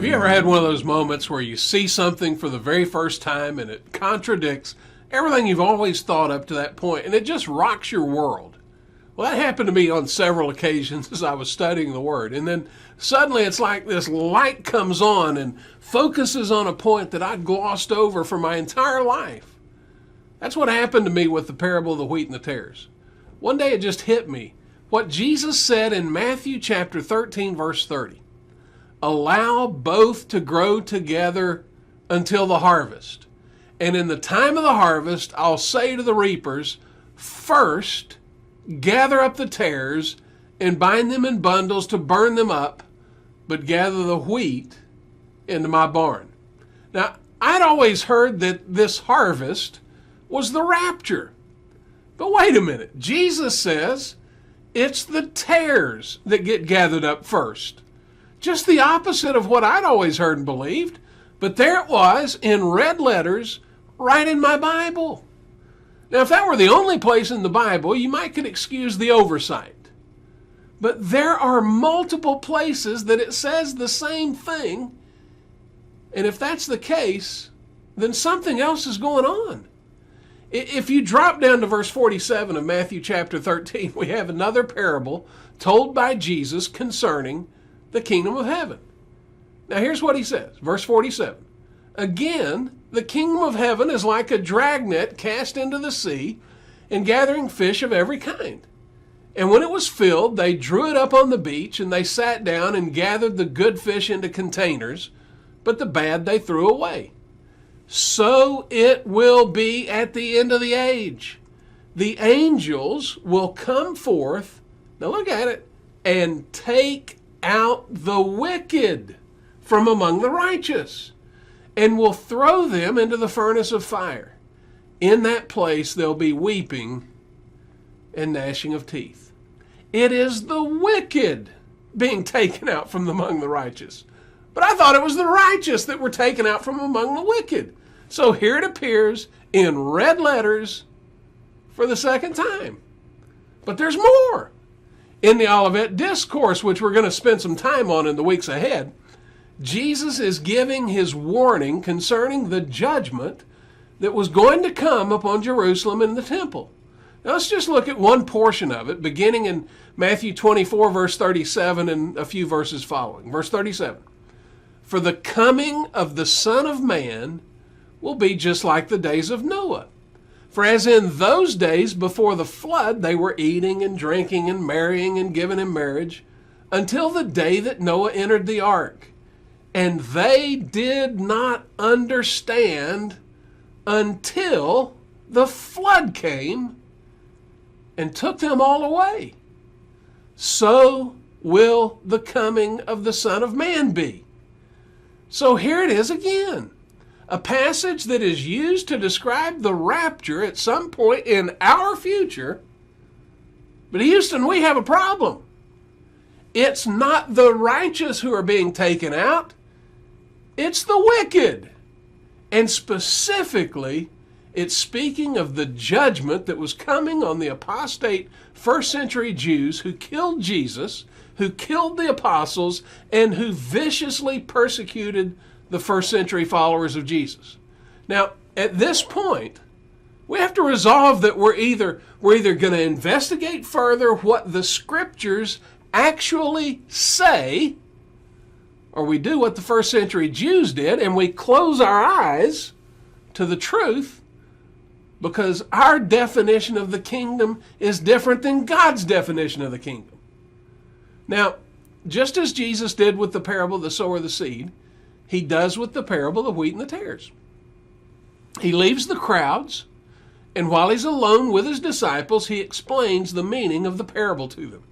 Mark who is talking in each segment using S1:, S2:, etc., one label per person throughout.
S1: Have you ever had one of those moments where you see something for the very first time and it contradicts everything you've always thought up to that point, and it just rocks your world? Well, that happened to me on several occasions as I was studying the Word. And then suddenly it's like this light comes on and focuses on a point that I'd glossed over for my entire life. That's what happened to me with the parable of the wheat and the tares. One day it just hit me. What Jesus said in Matthew chapter 13, verse 30. Allow both to grow together until the harvest. And in the time of the harvest, I'll say to the reapers, first, gather up the tares and bind them in bundles to burn them up, but gather the wheat into my barn. Now, I'd always heard that this harvest was the rapture. But wait a minute. Jesus says it's the tares that get gathered up first. Just the opposite of what I'd always heard and believed. But there it was in red letters right in my Bible. Now, if that were the only place in the Bible, you might could excuse the oversight. But there are multiple places that it says the same thing. And if that's the case, then something else is going on. If you drop down to verse 47 of Matthew chapter 13, we have another parable told by Jesus concerning the kingdom of heaven. Now here's what he says, verse 47. Again, the kingdom of heaven is like a dragnet cast into the sea and gathering fish of every kind. And when it was filled, they drew it up on the beach, and they sat down and gathered the good fish into containers, but the bad they threw away. So it will be at the end of the age. The angels will come forth, now look at it, and take out the wicked from among the righteous, and will throw them into the furnace of fire. In that place there'll be weeping and gnashing of teeth. It is the wicked being taken out from among the righteous. But I thought it was the righteous that were taken out from among the wicked. So here it appears in red letters for the second time. But there's more. In the Olivet Discourse, which we're going to spend some time on in the weeks ahead, Jesus is giving his warning concerning the judgment that was going to come upon Jerusalem and the temple. Now let's just look at one portion of it, beginning in Matthew 24, verse 37, and a few verses following. Verse 37. For the coming of the Son of Man will be just like the days of Noah. For as in those days before the flood, they were eating and drinking and marrying and giving in marriage until the day that Noah entered the ark. And they did not understand until the flood came and took them all away. So will the coming of the Son of Man be. So here it is again. A passage that is used to describe the rapture at some point in our future. But Houston, we have a problem. It's not the righteous who are being taken out. It's the wicked. And specifically, it's speaking of the judgment that was coming on the apostate first century Jews who killed Jesus, who killed the apostles, and who viciously persecuted the first century followers of Jesus. Now, at this point, we have to resolve that we're either going to investigate further what the scriptures actually say, or we do what the first century Jews did and we close our eyes to the truth because our definition of the kingdom is different than God's definition of the kingdom. Now, just as Jesus did with the parable of the sower of the seed, he does with the parable of the wheat and the tares. He leaves the crowds, and while he's alone with his disciples, he explains the meaning of the parable to them.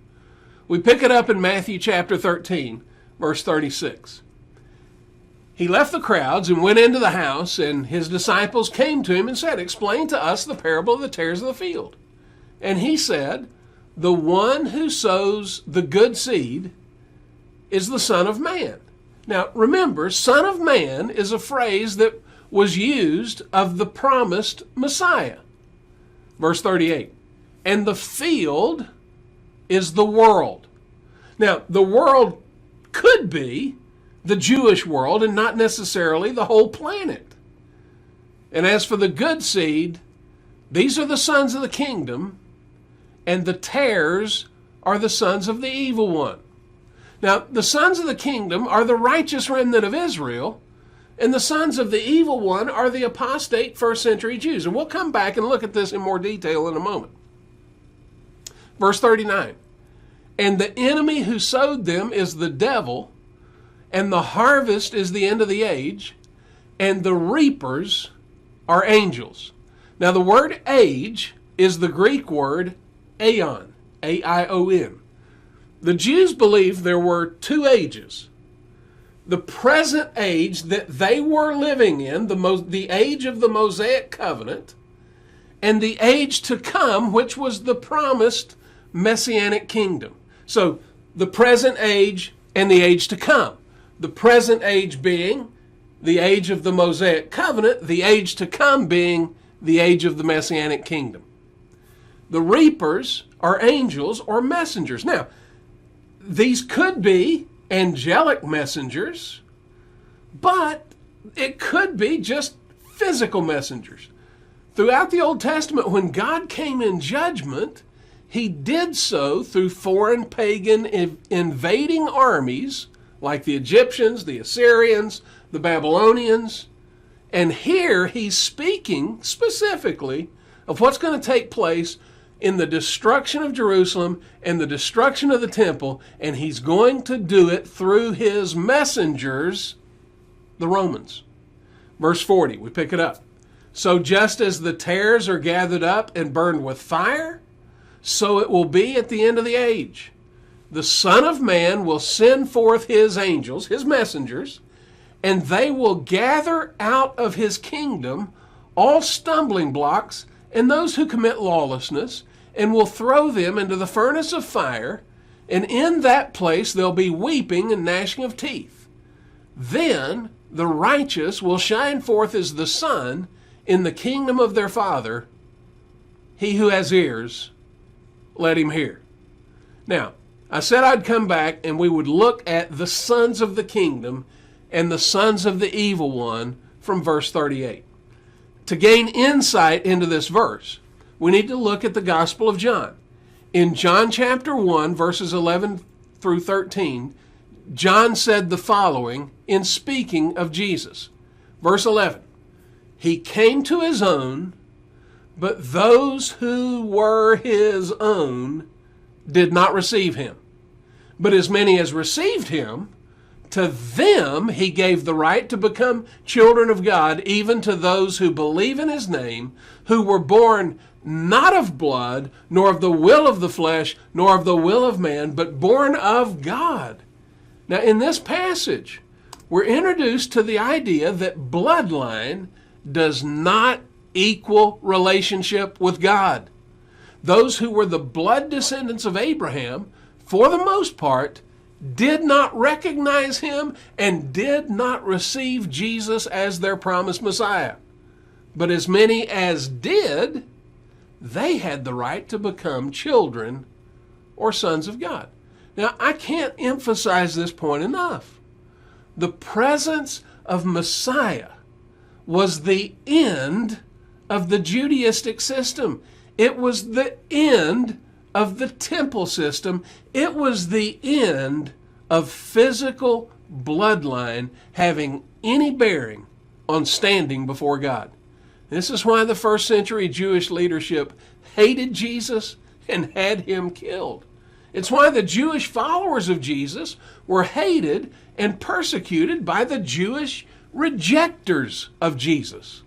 S1: We pick it up in Matthew chapter 13, verse 36. He left the crowds and went into the house, and his disciples came to him and said, explain to us the parable of the tares of the field. And he said, the one who sows the good seed is the Son of Man. Now, remember, Son of Man is a phrase that was used of the promised Messiah. Verse 38, and the field is the world. Now, the world could be the Jewish world and not necessarily the whole planet. And as for the good seed, these are the sons of the kingdom, and the tares are the sons of the evil one. Now, the sons of the kingdom are the righteous remnant of Israel, and the sons of the evil one are the apostate first century Jews. And we'll come back and look at this in more detail in a moment. Verse 39, and the enemy who sowed them is the devil, and the harvest is the end of the age, and the reapers are angels. Now, the word age is the Greek word aeon, A-I-O-N. The Jews believed there were two ages. The present age that they were living in, the age of the Mosaic covenant, and the age to come, which was the promised Messianic kingdom. So the present age and the age to come. The present age being the age of the Mosaic covenant, the age to come being the age of the Messianic kingdom. The reapers are angels or messengers. Now, these could be angelic messengers, but it could be just physical messengers. Throughout the Old Testament, when God came in judgment, he did so through foreign pagan invading armies like the Egyptians, the Assyrians, the Babylonians. And here he's speaking specifically of what's going to take place in the destruction of Jerusalem and the destruction of the temple, and he's going to do it through his messengers, the Romans. Verse 40, we pick it up. So just as the tares are gathered up and burned with fire, so it will be at the end of the age. The Son of Man will send forth his angels, his messengers, and they will gather out of his kingdom all stumbling blocks and those who commit lawlessness, and will throw them into the furnace of fire, and in that place there'll be weeping and gnashing of teeth. Then the righteous will shine forth as the sun in the kingdom of their Father. He who has ears, let him hear. Now, I said I'd come back and we would look at the sons of the kingdom and the sons of the evil one from verse 38. To gain insight into this verse, we need to look at the Gospel of John. In John chapter 1, verses 11 through 13, John said the following in speaking of Jesus. Verse 11, he came to his own, but those who were his own did not receive him. But as many as received him, to them he gave the right to become children of God, even to those who believe in his name, who were born not of blood, nor of the will of the flesh, nor of the will of man, but born of God. Now, in this passage, we're introduced to the idea that bloodline does not equal relationship with God. Those who were the blood descendants of Abraham, for the most part, did not recognize him and did not receive Jesus as their promised Messiah. But as many as did, they had the right to become children or sons of God. Now, I can't emphasize this point enough. The presence of Messiah was the end of the Judaistic system. It was the end of the temple system. It was the end of physical bloodline having any bearing on standing before God. This is why the first century Jewish leadership hated Jesus and had him killed. It's why the Jewish followers of Jesus were hated and persecuted by the Jewish rejectors of Jesus.